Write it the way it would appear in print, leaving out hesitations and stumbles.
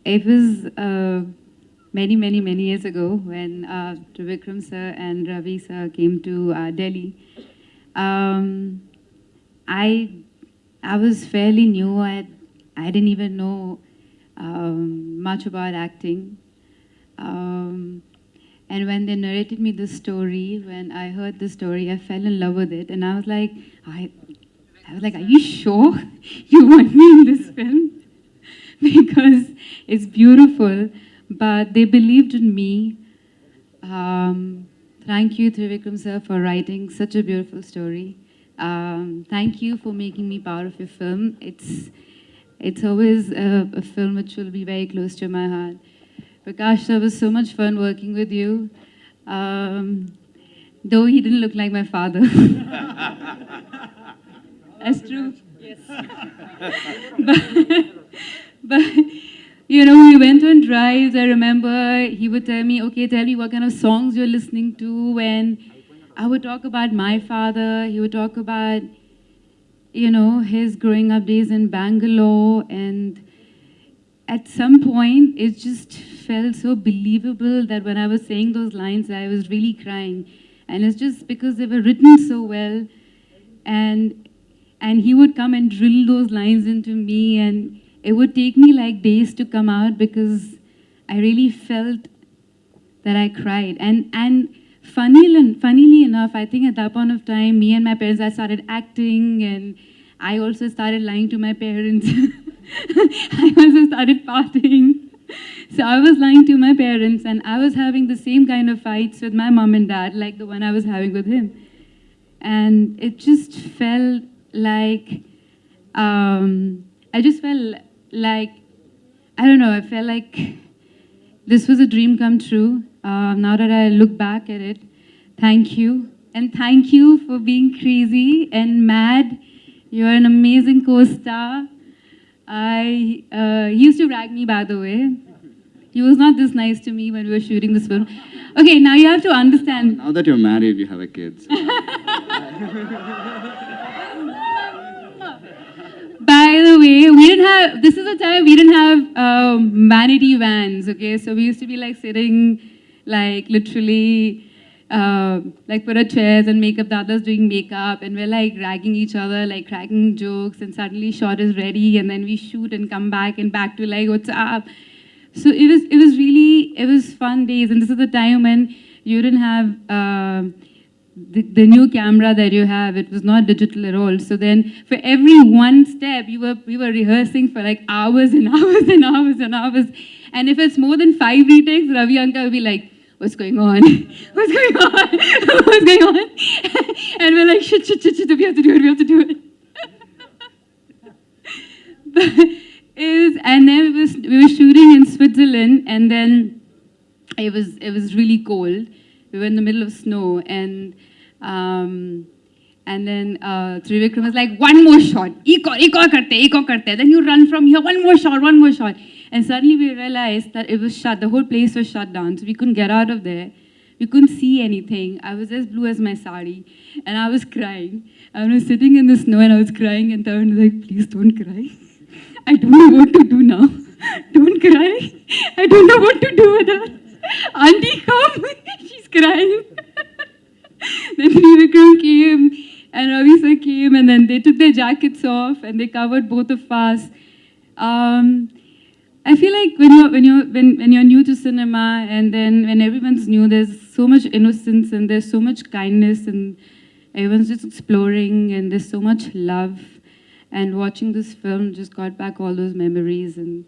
it was many years ago when Trivikram sir and Ravi sir came to Delhi. Um, I I was fairly new. I didn't even know much about acting. Um, and when they narrated me the story, when I heard the story, I fell in love with it, and I, I was like, "Are you sure you want me in this film?" Because it's beautiful. But they believed in me. Thank you, Trivikram sir, for writing such a beautiful story. Thank you for making me part of your film. It's always a film which will be very close to my heart. Prakash, it was so much fun working with you. Um, though he didn't look like my father. That's true. Yes. but, but, you know, we went on drives. I remember he would tell me, okay, tell me what kind of songs you're listening to. And I would talk about my father. He would talk about, you know, his growing up days in Bangalore. And at some point, it just felt so believable that when I was saying those lines, I was really crying. And it's just because they were written so well. And he would come and drill those lines into me, and it would take me like days to come out because I really felt that I cried. And funnily enough, I think at that point of time, me and my parents, I started acting, and I also started lying to my parents. I also started partying. So I was lying to my parents, and I was having the same kind of fights with my mom and dad, like the one I was having with him. And it just felt like, I just felt like, I don't know, I felt like this was a dream come true. Now that I look back at it, thank you. And thank you for being crazy and mad. You're an amazing co-star. He used to rag me, by the way. He was not this nice to me when we were shooting this film. Okay, now you have to understand. Now that you're married, you have a kid. So. By the way, we didn't have, this is the time we didn't have vanity vans, okay? So we used to be like sitting, like literally, like put our chairs and makeup, the others doing makeup, and we're like ragging each other, like cracking jokes, and suddenly shot is ready, and then we shoot and come back and back to like, what's up? So it was fun days, and this is the time when you didn't have the new camera that you have. It was not digital at all. So then for every one step, we were rehearsing for like hours and hours and hours and hours. And if it's more than 5 retakes, Ravi Uncle will be like, what's going on? What's going on? What's going on? And we're like, shit, we have to do it. And then we were shooting in Switzerland, and then it was really cold. We were in the middle of snow, and then Trivikram was like, one more shot, ek aur karte. Then you run from here, one more shot. And suddenly we realized that it was shut, the whole place was shut down, so we couldn't get out of there. We couldn't see anything. I was as blue as my sari, and I was crying. I was sitting in the snow, and I was crying, and Tarun was like, please don't cry. I don't know what to do now. Don't cry. I don't know what to do with her. Auntie, come. She's crying. Then Trivikram came, and Ravi sir came, and then they took their jackets off, and they covered both of us. I feel like when you're new to cinema, and then when everyone's new, there's so much innocence, and there's so much kindness, and everyone's just exploring, and there's so much love. And watching this film just got back all those memories, and